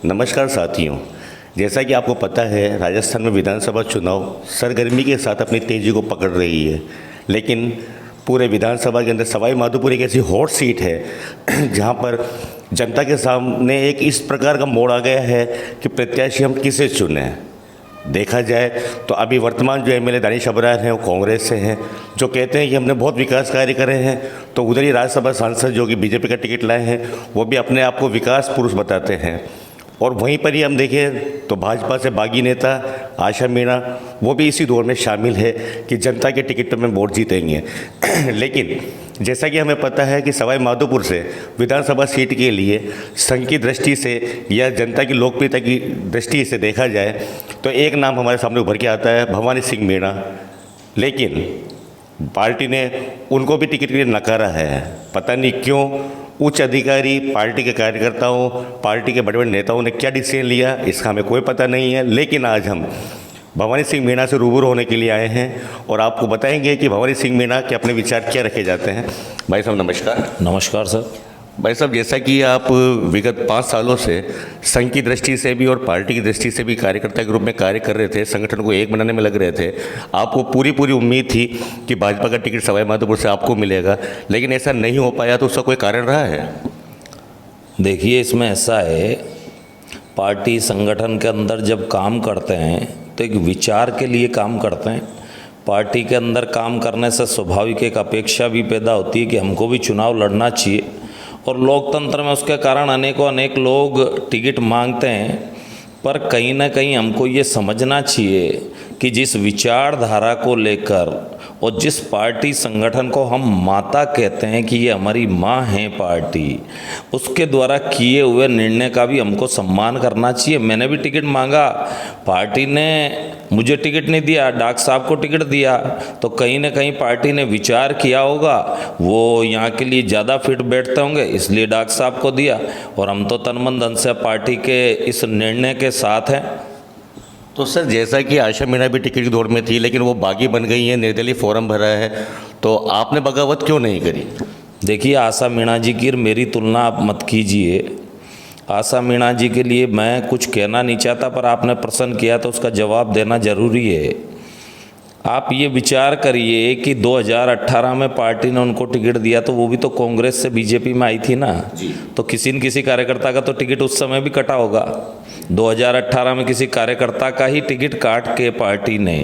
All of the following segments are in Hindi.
नमस्कार साथियों। जैसा कि आपको पता है, राजस्थान में विधानसभा चुनाव सरगर्मी के साथ अपनी तेज़ी को पकड़ रही है। लेकिन पूरे विधानसभा के अंदर सवाई माधोपुर एक ऐसी हॉट सीट है जहां पर जनता के सामने एक इस प्रकार का मोड़ आ गया है कि प्रत्याशी हम किसे चुनें। देखा जाए तो अभी वर्तमान जो एमएलए दानिश अबरार हैं वो कांग्रेस से हैं, जो कहते हैं कि हमने बहुत विकास कार्य करे हैं। तो उधर ही राज्यसभा सांसद जो कि बीजेपी का टिकट लाए हैं वो भी अपने आप को विकास पुरुष बताते हैं। और वहीं पर ही हम देखें तो भाजपा से बागी नेता आशा मीणा वो भी इसी दौर में शामिल है कि जनता के टिकट पर में वोट जीतेंगे। लेकिन जैसा कि हमें पता है कि सवाई माधोपुर से विधानसभा सीट के लिए संघ की दृष्टि से या जनता की लोकप्रियता की दृष्टि से देखा जाए तो एक नाम हमारे सामने उभर के आता है, भवानी सिंह मीणा। लेकिन पार्टी ने उनको भी टिकट के लिए नकारा है। पता नहीं क्यों। उच्च अधिकारी, पार्टी के कार्यकर्ताओं, पार्टी के बड़े बड़े नेताओं ने क्या डिसीजन लिया इसका हमें कोई पता नहीं है। लेकिन आज हम भवानी सिंह मीणा से रूबरू होने के लिए आए हैं और आपको बताएंगे कि भवानी सिंह मीणा के अपने विचार क्या रखे जाते हैं। भाई साहब नमस्कार। नमस्कार सर। भाई साहब, जैसा कि आप विगत 5 सालों से संघ की दृष्टि से भी और पार्टी की दृष्टि से भी कार्यकर्ता के रूप में कार्य कर रहे थे, संगठन को एक बनाने में लग रहे थे, आपको पूरी उम्मीद थी कि भाजपा का टिकट सवाई माधोपुर से आपको मिलेगा, लेकिन ऐसा नहीं हो पाया। तो उसका कोई कारण रहा है? देखिए, इसमें ऐसा है, पार्टी संगठन के अंदर जब काम करते हैं तो एक विचार के लिए काम करते हैं। पार्टी के अंदर काम करने से स्वाभाविक एक अपेक्षा भी पैदा होती है कि हमको भी चुनाव लड़ना चाहिए, और लोकतंत्र में उसके कारण अनेक लोग टिकट मांगते हैं। पर कहीं ना कहीं हमको ये समझना चाहिए कि जिस विचारधारा को लेकर और जिस पार्टी संगठन को हम माता कहते हैं कि ये हमारी माँ है पार्टी, उसके द्वारा किए हुए निर्णय का भी हमको सम्मान करना चाहिए। मैंने भी टिकट मांगा, पार्टी ने मुझे टिकट नहीं दिया, डॉक्टर साहब को टिकट दिया, तो कहीं ना कहीं पार्टी ने विचार किया होगा, वो यहाँ के लिए ज़्यादा फिट बैठते होंगे इसलिए डॉक्टर साहब को दिया। और हम तो तन मन धन से पार्टी के इस निर्णय के साथ हैं। तो सर, जैसा कि आशा मीणा भी टिकट की दौड़ में थी लेकिन वो बागी बन गई है, निर्दलीय फॉर्म भरा है, तो आपने बगावत क्यों नहीं करी? देखिए, आशा मीणा जी की मेरी तुलना आप मत कीजिए। आशा मीणा जी के लिए मैं कुछ कहना नहीं चाहता, पर आपने प्रश्न किया तो उसका जवाब देना जरूरी है। आप ये विचार करिए कि 2018 में पार्टी ने उनको टिकट दिया तो वो भी तो कांग्रेस से बीजेपी में आई थी ना जी। तो किसी न किसी कार्यकर्ता का तो टिकट उस समय भी कटा होगा। 2018 में किसी कार्यकर्ता का ही टिकट काट के पार्टी ने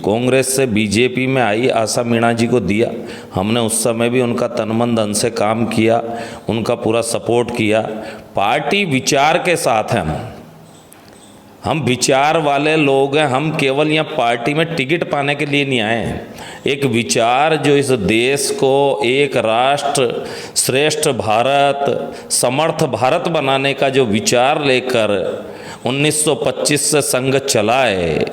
कांग्रेस से बीजेपी में आई आशा मीणा जी को दिया। हमने उस समय भी उनका तन मन धन से काम किया, उनका पूरा सपोर्ट किया। पार्टी विचार के साथ हैं, हम विचार वाले लोग हैं। हम केवल यहाँ पार्टी में टिकट पाने के लिए नहीं आए हैं। एक विचार जो इस देश को एक राष्ट्र श्रेष्ठ भारत, समर्थ भारत बनाने का जो विचार लेकर 1925 से संघ चला है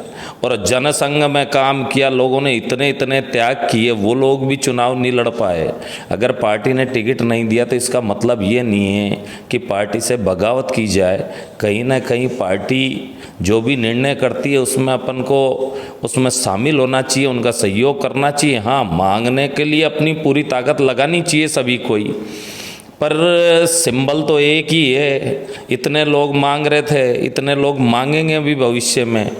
और जनसंघ में काम किया, लोगों ने इतने त्याग किए, वो लोग भी चुनाव नहीं लड़ पाए। अगर पार्टी ने टिकट नहीं दिया तो इसका मतलब ये नहीं है कि पार्टी से बगावत की जाए। कहीं ना कहीं पार्टी जो भी निर्णय करती है उसमें अपन को उसमें शामिल होना चाहिए, उनका सहयोग करना चाहिए। हाँ, मांगने के लिए अपनी पूरी ताकत लगानी चाहिए सभी कोई, पर सिंबल तो एक ही है। इतने लोग मांग रहे थे, इतने लोग मांगेंगे भी भविष्य में।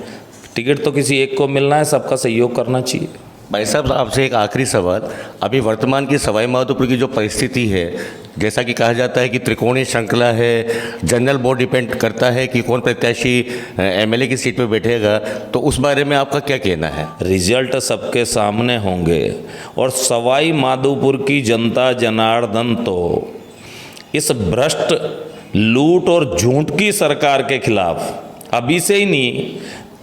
टिकट तो किसी एक को मिलना है, सबका सहयोग करना चाहिए। भाई साहब, आपसे एक आखिरी सवाल। अभी वर्तमान की सवाई माधोपुर की जो परिस्थिति है, जैसा कि कहा जाता है कि त्रिकोणीय श्रृंखला है, जनरल बोर्ड डिपेंड करता है कि कौन प्रत्याशी एमएलए की सीट पर बैठेगा, तो उस बारे में आपका क्या कहना है? रिजल्ट सबके सामने होंगे और सवाई माधोपुर की जनता जनार्दन तो इस भ्रष्ट, लूट और झूठ की सरकार के खिलाफ अभी से ही नहीं,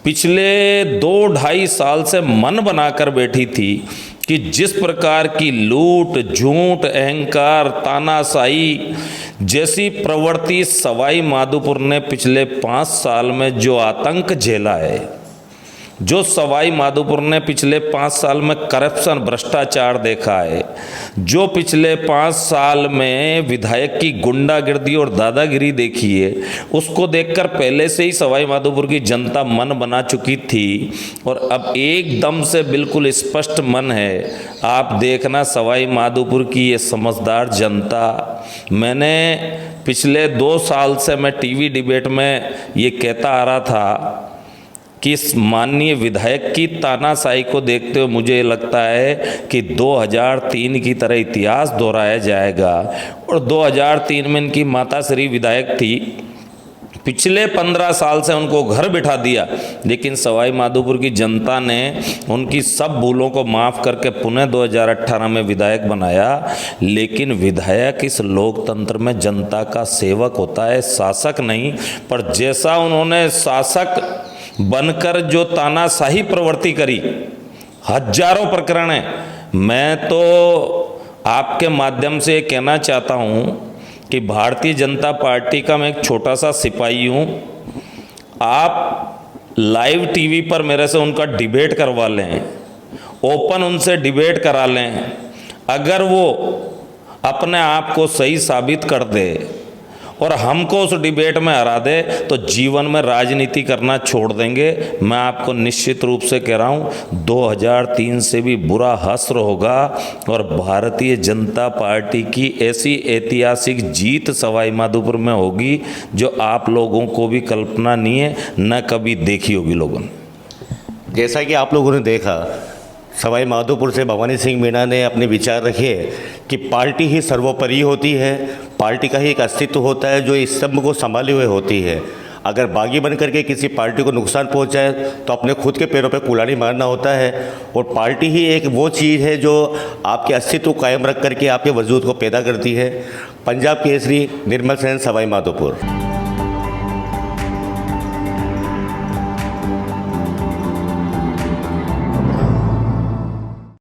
पिछले 2-2.5 साल से मन बनाकर बैठी थी कि जिस प्रकार की लूट, झूठ, अहंकार, तानाशाही जैसी प्रवृत्ति सवाई माधोपुर ने पिछले 5 साल में जो आतंक झेला है, जो सवाई माधोपुर ने पिछले 5 साल में करप्शन भ्रष्टाचार देखा है, जो पिछले 5 साल में विधायक की गुंडागिर्दी और दादागिरी देखी है, उसको देखकर पहले से ही सवाई माधोपुर की जनता मन बना चुकी थी और अब एकदम से बिल्कुल स्पष्ट मन है। आप देखना सवाई माधोपुर की ये समझदार जनता, मैंने पिछले 2 साल से मैं टीवी डिबेट में ये कहता आ रहा था कि इस माननीय विधायक की तानाशाही को देखते हुए मुझे लगता है कि 2003 की तरह इतिहास दोहराया जाएगा। और 2003 में इनकी माता श्री विधायक थी, पिछले 15 साल से उनको घर बिठा दिया, लेकिन सवाई माधोपुर की जनता ने उनकी सब भूलों को माफ़ करके पुनः 2018 में विधायक बनाया। लेकिन विधायक इस लोकतंत्र में जनता का सेवक होता है, शासक नहीं। पर जैसा उन्होंने शासक बनकर जो तानाशाही प्रवृत्ति करी, हजारों प्रकरण हैं। मैं तो आपके माध्यम से कहना चाहता हूँ कि भारतीय जनता पार्टी का मैं एक छोटा सा सिपाही हूँ। आप लाइव टीवी पर मेरे से उनका डिबेट करवा लें, ओपन उनसे डिबेट करा लें। अगर वो अपने आप को सही साबित कर दे और हमको उस डिबेट में हरा दे तो जीवन में राजनीति करना छोड़ देंगे। मैं आपको निश्चित रूप से कह रहा हूँ 2003 से भी बुरा हश्र होगा और भारतीय जनता पार्टी की ऐसी ऐतिहासिक जीत सवाई माधोपुर में होगी जो आप लोगों को भी कल्पना नहीं है, न कभी देखी होगी लोगों ने। जैसा कि आप लोगों ने देखा, सवाई माधोपुर से भवानी सिंह मीणा ने अपने विचार रखे कि पार्टी ही सर्वोपरि होती है, पार्टी का ही एक अस्तित्व होता है जो इस सब को संभाले हुए होती है। अगर बागी बन करके किसी पार्टी को नुकसान पहुंचाए तो अपने खुद के पैरों पे कुल्हाड़ी मारना होता है। और पार्टी ही एक वो चीज़ है जो आपके अस्तित्व को कायम रख करके आपके वजूद को पैदा करती है। पंजाब केसरी, निर्मल सेन, सवाई माधोपुर।